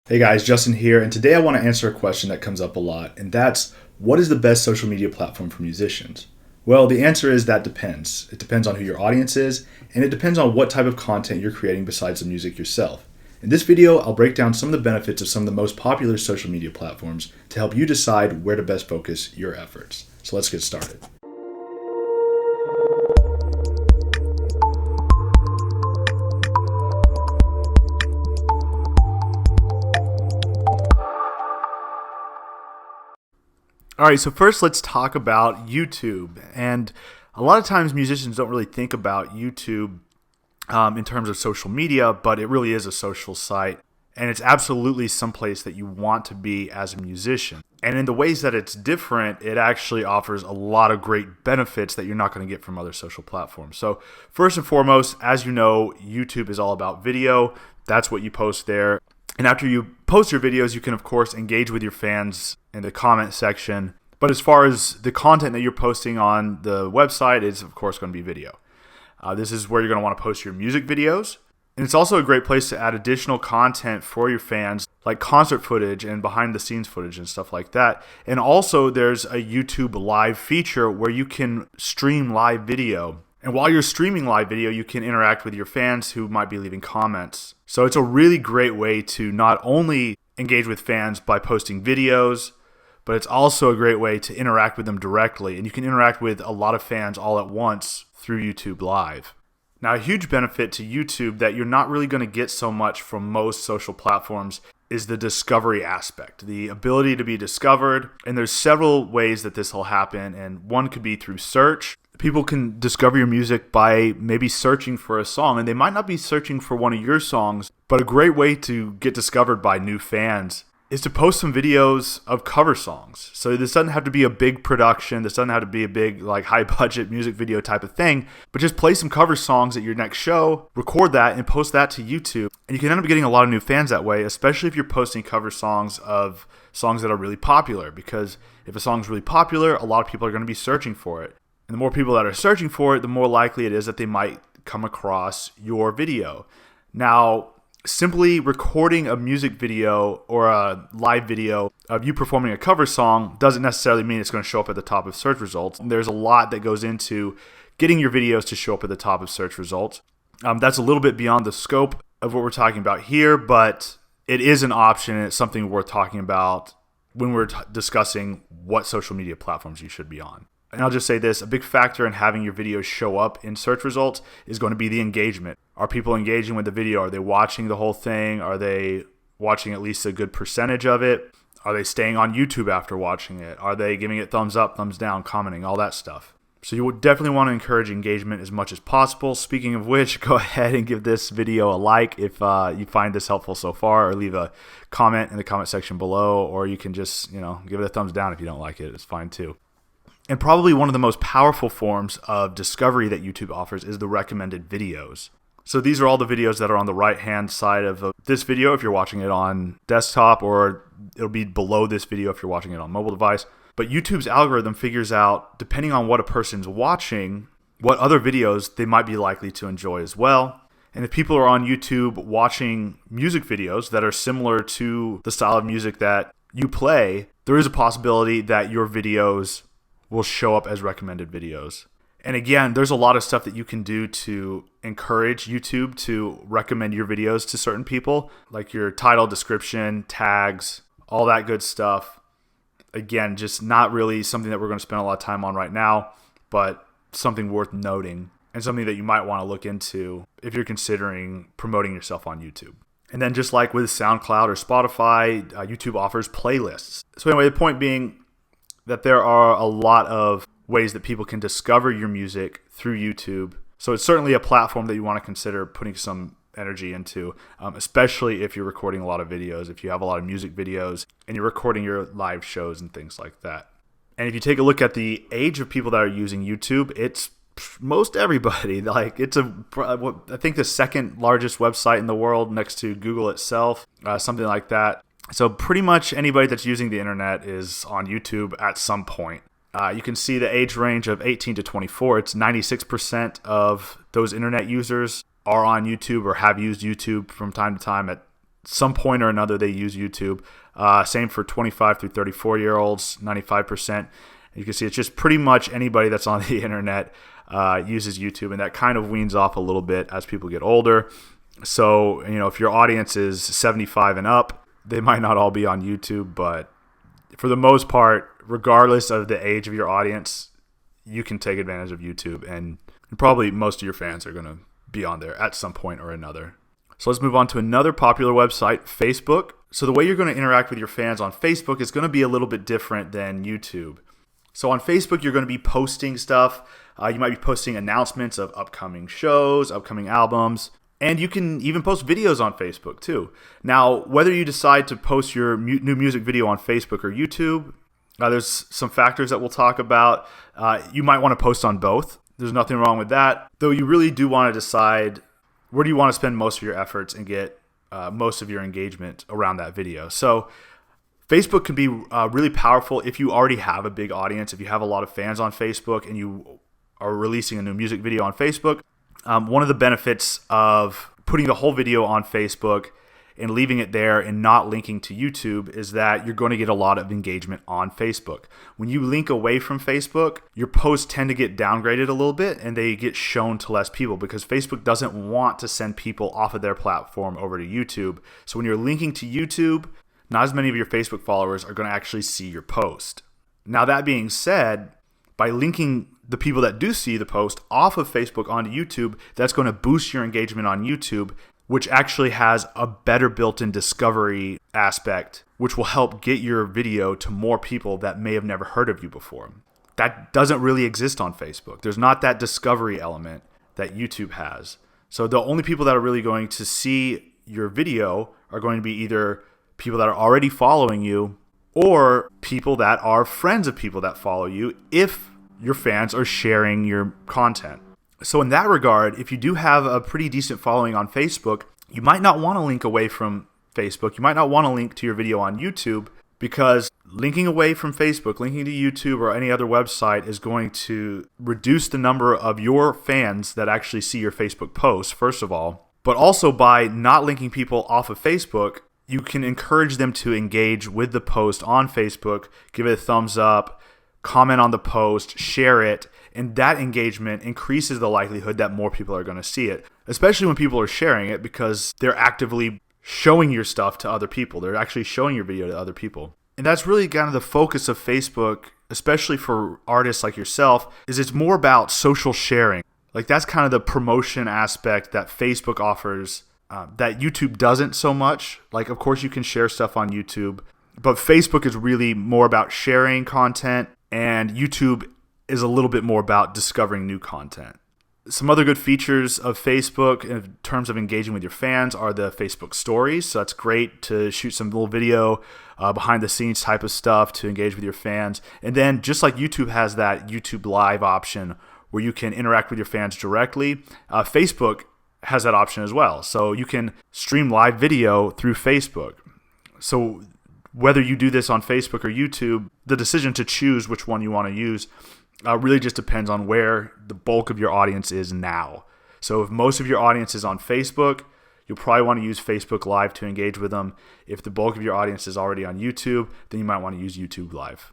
Hey guys, Justin here, and today I want to answer a question that comes up a lot, and that's what is the best social media platform for musicians? Well, the answer is that depends. It depends on who your audience is, and it depends on what type of content you're creating besides the music yourself. In this video, I'll break down some of the benefits of some of the most popular social media platforms to help you decide where to best focus your efforts. So let's get started. All right, so first let's talk about YouTube. And a lot of times musicians don't really think about YouTube in terms of social media, but it really is a social site. And it's absolutely someplace that you want to be as a musician. And in the ways that it's different, it actually offers a lot of great benefits that you're not going to get from other social platforms. So first and foremost, as you know, YouTube is all about video. That's what you post there. And after you post your videos, you can, of course, engage with your fans in the comment section. But as far as the content that you're posting on the website, it's, of course, going to be video. This is where you're going to want to post your music videos. And it's also a great place to add additional content for your fans, like concert footage and behind-the-scenes footage and stuff like that. And also, there's a YouTube Live feature where you can stream live video. And while you're streaming live video, you can interact with your fans who might be leaving comments. So it's a really great way to not only engage with fans by posting videos, but it's also a great way to interact with them directly. And you can interact with a lot of fans all at once through YouTube Live. Now, a huge benefit to YouTube that you're not really going to get so much from most social platforms is the discovery aspect, the ability to be discovered. And there's several ways that this will happen. And one could be through search. People can discover your music by maybe searching for a song, and they might not be searching for one of your songs, but a great way to get discovered by new fans is to post some videos of cover songs. So this doesn't have to be a big production, this doesn't have to be a big like high budget music video type of thing, but just play some cover songs at your next show, record that and post that to YouTube. And you can end up getting a lot of new fans that way, especially if you're posting cover songs of songs that are really popular, because if a song's really popular, a lot of people are going to be searching for it. And the more people that are searching for it, the more likely it is that they might come across your video. Now, simply recording a music video or a live video of you performing a cover song doesn't necessarily mean it's going to show up at the top of search results. There's a lot that goes into getting your videos to show up at the top of search results. That's a little bit beyond the scope of what we're talking about here, but it is an option and it's something worth talking about when we're discussing what social media platforms you should be on. And I'll just say this, a big factor in having your videos show up in search results is going to be the engagement. Are people engaging with the video? Are they watching the whole thing? Are they watching at least a good percentage of it? Are they staying on YouTube after watching it? Are they giving it thumbs up, thumbs down, commenting, all that stuff? So you would definitely want to encourage engagement as much as possible. Speaking of which, go ahead and give this video a like if you find this helpful so far, or leave a comment in the comment section below, or you can just, give it a thumbs down if you don't like it. It's fine too. And probably one of the most powerful forms of discovery that YouTube offers is the recommended videos. So these are all the videos that are on the right-hand side of this video if you're watching it on desktop, or it'll be below this video if you're watching it on mobile device. But YouTube's algorithm figures out, depending on what a person's watching, what other videos they might be likely to enjoy as well. And if people are on YouTube watching music videos that are similar to the style of music that you play, there is a possibility that your videos will show up as recommended videos. And again, there's a lot of stuff that you can do to encourage YouTube to recommend your videos to certain people, like your title, description, tags, all that good stuff. Again, just not really something that we're going to spend a lot of time on right now, but something worth noting and something that you might want to look into if you're considering promoting yourself on YouTube. And then just like with SoundCloud or Spotify, YouTube offers playlists. So anyway, the point being that there are a lot of ways that people can discover your music through YouTube. So it's certainly a platform that you want to consider putting some energy into, especially if you're recording a lot of videos, if you have a lot of music videos and you're recording your live shows and things like that. And if you take a look at the age of people that are using YouTube, it's most everybody. Like it's I think the second largest website in the world next to Google itself, something like that. So pretty much anybody that's using the internet is on YouTube at some point. You can see the age range of 18 to 24. It's 96% of those internet users are on YouTube or have used YouTube from time to time at some point or another they use YouTube. Same for 25 through 34-year-olds, 95%. You can see it's just pretty much anybody that's on the internet uses YouTube, and that kind of weans off a little bit as people get older. So, if your audience is 75 and up, they might not all be on YouTube, but for the most part, regardless of the age of your audience, you can take advantage of YouTube, and probably most of your fans are going to be on there at some point or another. So let's move on to another popular website, Facebook. So the way you're going to interact with your fans on Facebook is going to be a little bit different than YouTube. So on Facebook, you're going to be posting stuff. You might be posting announcements of upcoming shows, upcoming albums, and you can even post videos on Facebook too. Now, whether you decide to post your new music video on Facebook or YouTube, there's some factors that we'll talk about. You might want to post on both. There's nothing wrong with that, though you really do want to decide where do you want to spend most of your efforts and get most of your engagement around that video. So Facebook can be really powerful if you already have a big audience, if you have a lot of fans on Facebook and you are releasing a new music video on Facebook. One of the benefits of putting the whole video on Facebook and leaving it there and not linking to YouTube is that you're going to get a lot of engagement on Facebook. When you link away from Facebook, your posts tend to get downgraded a little bit and they get shown to less people because Facebook doesn't want to send people off of their platform over to YouTube. So when you're linking to YouTube, not as many of your Facebook followers are going to actually see your post. Now, that being said, by linking the people that do see the post off of Facebook onto YouTube, that's going to boost your engagement on YouTube, which actually has a better built-in discovery aspect, which will help get your video to more people that may have never heard of you before. That doesn't really exist on Facebook. There's not that discovery element that YouTube has. So the only people that are really going to see your video are going to be either people that are already following you or people that are friends of people that follow you if your fans are sharing your content. So in that regard, if you do have a pretty decent following on Facebook, you might not want to link away from Facebook. You might not want to link to your video on YouTube because linking away from Facebook, linking to YouTube or any other website is going to reduce the number of your fans that actually see your Facebook posts, first of all. But also by not linking people off of Facebook, you can encourage them to engage with the post on Facebook, give it a thumbs up, comment on the post, share it, and that engagement increases the likelihood that more people are going to see it, especially when people are sharing it because they're actively showing your stuff to other people. They're actually showing your video to other people. And that's really kind of the focus of Facebook, especially for artists like yourself, is it's more about social sharing. Like that's kind of the promotion aspect that Facebook offers that YouTube doesn't so much. Like, of course, you can share stuff on YouTube, but Facebook is really more about sharing content, and YouTube is a little bit more about discovering new content. Some other good features of Facebook in terms of engaging with your fans are the Facebook stories. So that's great to shoot some little video, behind the scenes type of stuff to engage with your fans. And then just like YouTube has that YouTube Live option where you can interact with your fans directly, Facebook has that option as well. So you can stream live video through Facebook. So whether you do this on Facebook or YouTube, the decision to choose which one you want to use really just depends on where the bulk of your audience is now. So if most of your audience is on Facebook, you'll probably want to use Facebook Live to engage with them. If the bulk of your audience is already on YouTube, then you might want to use YouTube Live.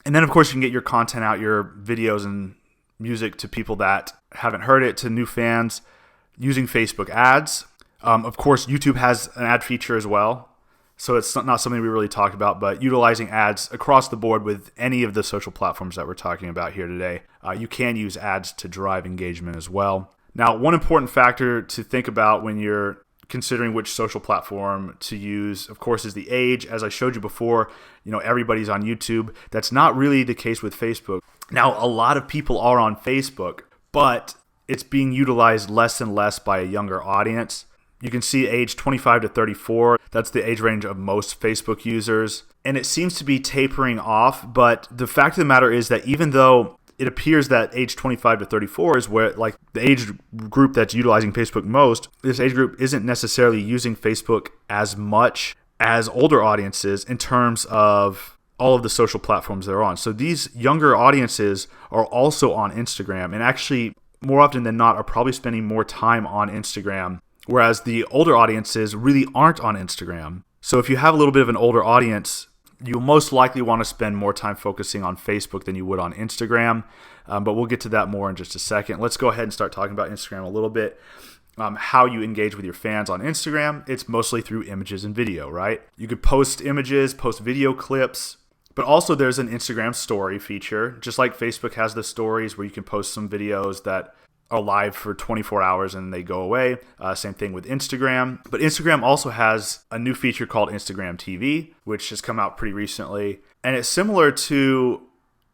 And then, of course, you can get your content out, your videos and music to people that haven't heard it, to new fans, using Facebook ads. Of course, YouTube has an ad feature as well. So it's not something we really talked about, but utilizing ads across the board with any of the social platforms that we're talking about here today, you can use ads to drive engagement as well. Now, one important factor to think about when you're considering which social platform to use, of course, is the age. As I showed you before, everybody's on YouTube. That's not really the case with Facebook. Now, a lot of people are on Facebook, but it's being utilized less and less by a younger audience. You can see age 25 to 34. That's the age range of most Facebook users. And it seems to be tapering off. But the fact of the matter is that even though it appears that age 25 to 34 is where, like, the age group that's utilizing Facebook most, this age group isn't necessarily using Facebook as much as older audiences in terms of all of the social platforms they're on. So these younger audiences are also on Instagram, and actually more often than not are probably spending more time on Instagram, whereas the older audiences really aren't on Instagram. So if you have a little bit of an older audience, you'll most likely want to spend more time focusing on Facebook than you would on Instagram. But we'll get to that more in just a second. Let's go ahead and start talking about Instagram a little bit. How you engage with your fans on Instagram, it's mostly through images and video, right? You could post images, post video clips, but also there's an Instagram story feature. Just like Facebook has the stories where you can post some videos that are live for 24 hours and they go away. Same thing with Instagram. But Instagram also has a new feature called Instagram TV, which has come out pretty recently. And it's similar to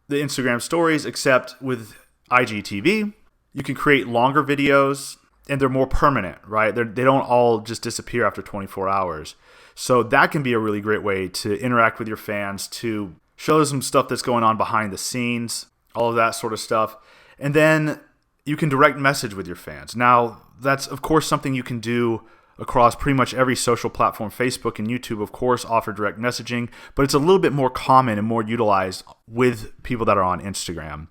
the Instagram stories, except with IGTV, you can create longer videos and they're more permanent, right? They don't all just disappear after 24 hours. So that can be a really great way to interact with your fans, to show them some stuff that's going on behind the scenes, all of that sort of stuff. And then you can direct message with your fans. Now, that's, of course, something you can do across pretty much every social platform. Facebook and YouTube, of course, offer direct messaging, but it's a little bit more common and more utilized with people that are on Instagram.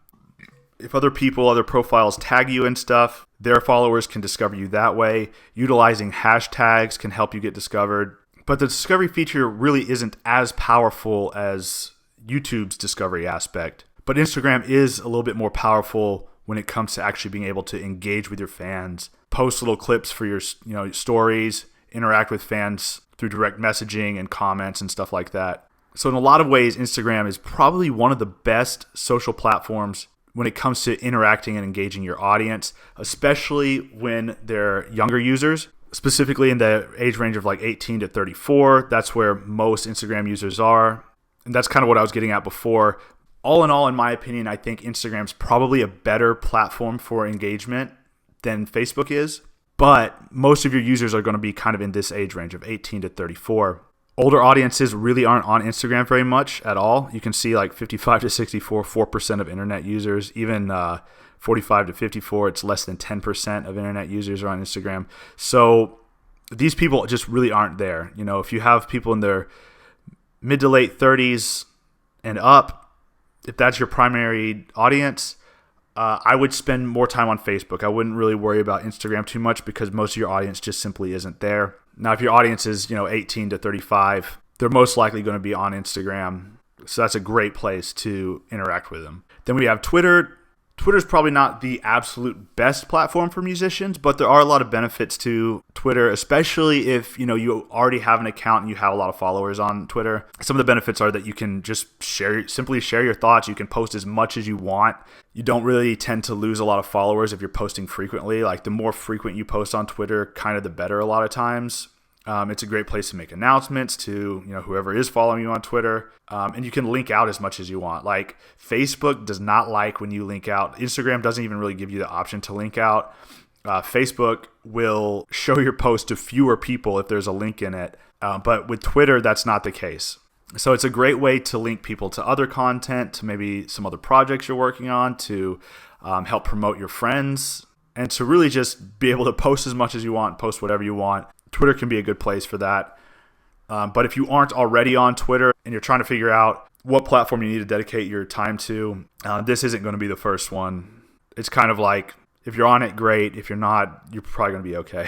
If other people, other profiles tag you and stuff, their followers can discover you that way. Utilizing hashtags can help you get discovered. But the discovery feature really isn't as powerful as YouTube's discovery aspect. But Instagram is a little bit more powerful when it comes to actually being able to engage with your fans, post little clips for your stories, interact with fans through direct messaging and comments and stuff like that. So in a lot of ways, Instagram is probably one of the best social platforms when it comes to interacting and engaging your audience, especially when they're younger users, specifically in the age range of like 18 to 34. That's where most Instagram users are. And that's kind of what I was getting at before. All in all, in my opinion, I think Instagram's probably a better platform for engagement than Facebook is. But most of your users are going to be kind of in this age range of 18 to 34. Older audiences really aren't on Instagram very much at all. You can see like 55 to 64, 4% of internet users. Even 45 to 54, it's less than 10% of internet users are on Instagram. So these people just really aren't there. If you have people in their mid to late 30s and up, if that's your primary audience, I would spend more time on Facebook. I wouldn't really worry about Instagram too much because most of your audience just simply isn't there. Now, if your audience is 18 to 35, they're most likely going to be on Instagram. So that's a great place to interact with them. Then we have Twitter. Twitter's probably not the absolute best platform for musicians, but there are a lot of benefits to Twitter, especially if you already have an account and you have a lot of followers on Twitter. Some of the benefits are that you can just simply share your thoughts. You can post as much as you want. You don't really tend to lose a lot of followers if you're posting frequently. Like the more frequent you post on Twitter, kind of the better a lot of times. It's a great place to make announcements to whoever is following you on Twitter, and you can link out as much as you want. Like Facebook does not like when you link out. Instagram doesn't even really give you the option to link out. Facebook will show your post to fewer people if there's a link in it, but with Twitter that's not the case. So it's a great way to link people to other content, to maybe some other projects you're working on, to help promote your friends, and to really just be able to post as much as you want, post whatever you want. Twitter can be a good place for that. But if you aren't already on Twitter and you're trying to figure out what platform you need to dedicate your time to, this isn't going to be the first one. It's kind of like, if you're on it, great. If you're not, you're probably going to be okay.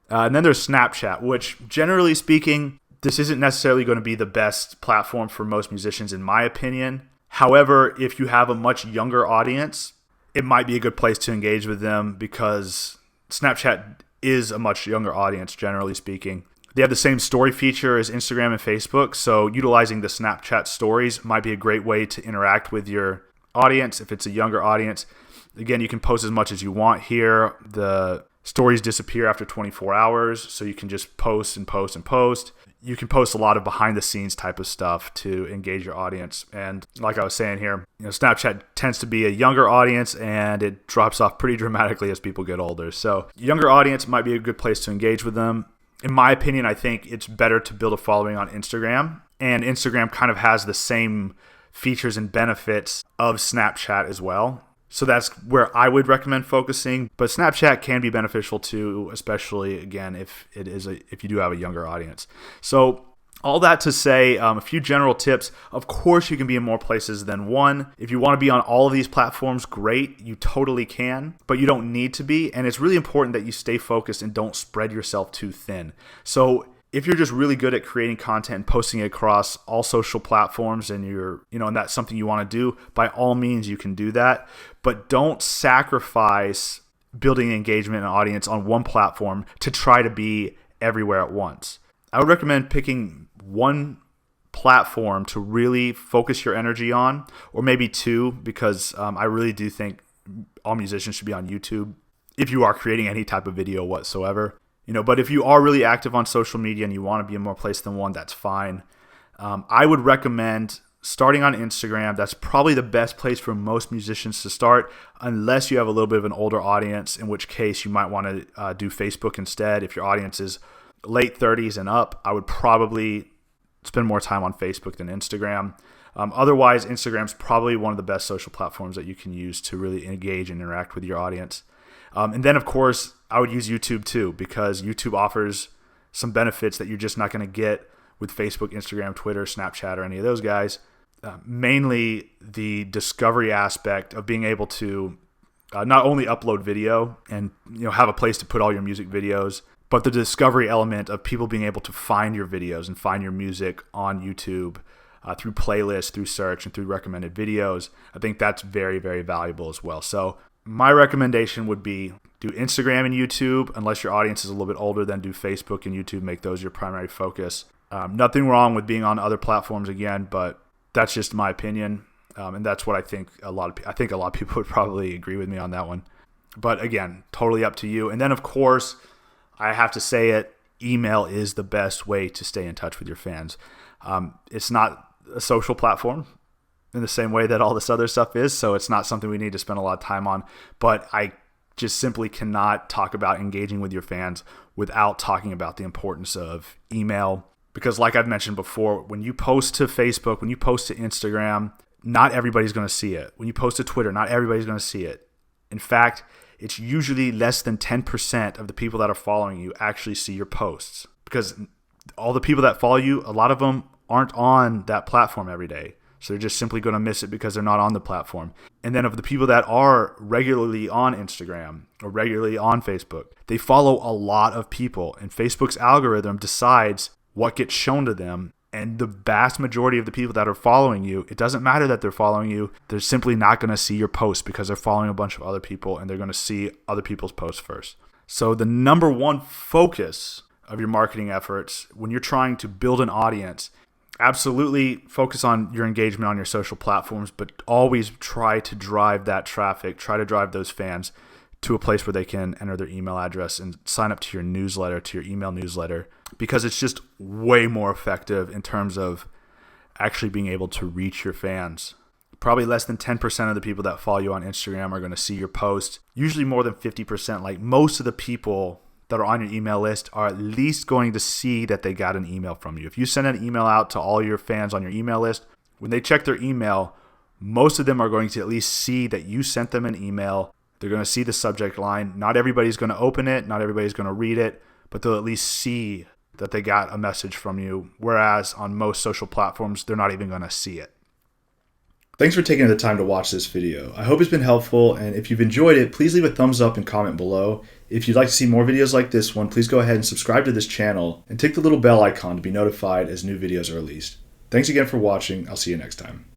And then there's Snapchat, which generally speaking, this isn't necessarily going to be the best platform for most musicians, in my opinion. However, if you have a much younger audience, it might be a good place to engage with them because Snapchat is a much younger audience, generally speaking. They have the same story feature as Instagram and Facebook, so utilizing the Snapchat stories might be a great way to interact with your audience if it's a younger audience. Again, you can post as much as you want here. The stories disappear after 24 hours, so you can just post and post and post. You can post a lot of behind-the-scenes type of stuff to engage your audience. And like I was saying here, Snapchat tends to be a younger audience, and it drops off pretty dramatically as people get older. So younger audience might be a good place to engage with them. In my opinion, I think it's better to build a following on Instagram. And Instagram kind of has the same features and benefits of Snapchat as well. So that's where I would recommend focusing. But Snapchat can be beneficial too, especially again if you do have a younger audience. So All that to say, a few general tips. Of course, you can be in more places than one. If you want to be on all of these platforms, great. You totally can, but you don't need to be. And it's really important that you stay focused and don't spread yourself too thin. So if you're just really good at creating content and posting it across all social platforms and and that's something you want to do, by all means, you can do that. But don't sacrifice building engagement and audience on one platform to try to be everywhere at once. I would recommend picking one platform to really focus your energy on, or maybe two, because I really do think all musicians should be on YouTube if you are creating any type of video whatsoever. But if you are really active on social media and you want to be in more places than one, that's fine. I would recommend starting on Instagram. That's probably the best place for most musicians to start, unless you have a little bit of an older audience, in which case you might want to do Facebook instead. If your audience is late 30s and up, I would probably spend more time on Facebook than Instagram. Otherwise, Instagram's probably one of the best social platforms that you can use to really engage and interact with your audience. And then, of course, I would use YouTube too, because YouTube offers some benefits that you're just not going to get with Facebook, Instagram, Twitter, Snapchat, or any of those guys. Mainly the discovery aspect of being able to not only upload video and have a place to put all your music videos, but the discovery element of people being able to find your videos and find your music on YouTube through playlists, through search, and through recommended videos. I think that's very, very valuable as well. So my recommendation would be do Instagram and YouTube. Unless your audience is a little bit older, then do Facebook and YouTube. Make those your primary focus. Nothing wrong with being on other platforms again, but that's just my opinion. And that's what I think a lot of people would probably agree with me on that one. But again, totally up to you. And then, of course, I have to say it, email is the best way to stay in touch with your fans. It's not a social platform in the same way that all this other stuff is, so it's not something we need to spend a lot of time on. But I just simply cannot talk about engaging with your fans without talking about the importance of email. Because like I've mentioned before, when you post to Facebook, when you post to Instagram, not everybody's going to see it. When you post to Twitter, not everybody's going to see it. In fact, it's usually less than 10% of the people that are following you actually see your posts, because all the people that follow you, a lot of them aren't on that platform every day. So they're just simply going to miss it because they're not on the platform. And then of the people that are regularly on Instagram or regularly on Facebook, they follow a lot of people, and Facebook's algorithm decides what gets shown to them. And the vast majority of the people that are following you, it doesn't matter that they're following you. They're simply not going to see your post because they're following a bunch of other people, and they're going to see other people's posts first. So the number one focus of your marketing efforts when you're trying to build an audience, absolutely focus on your engagement on your social platforms, but always try to drive that traffic, try to drive those fans to a place where they can enter their email address and sign up to your newsletter, to your email newsletter, because it's just way more effective in terms of actually being able to reach your fans. Probably less than 10% of the people that follow you on Instagram are going to see your post. Usually more than 50%. Like most of the people that are on your email list are at least going to see that they got an email from you. If you send an email out to all your fans on your email list, when they check their email, most of them are going to at least see that you sent them an email. They're going to see the subject line. Not everybody's going to open it. Not everybody's going to read it, but they'll at least see that they got a message from you. Whereas on most social platforms, they're not even going to see it. Thanks for taking the time to watch this video. I hope it's been helpful, and if you've enjoyed it, please leave a thumbs up and comment below. If you'd like to see more videos like this one, please go ahead and subscribe to this channel and tick the little bell icon to be notified as new videos are released. Thanks again for watching. I'll see you next time.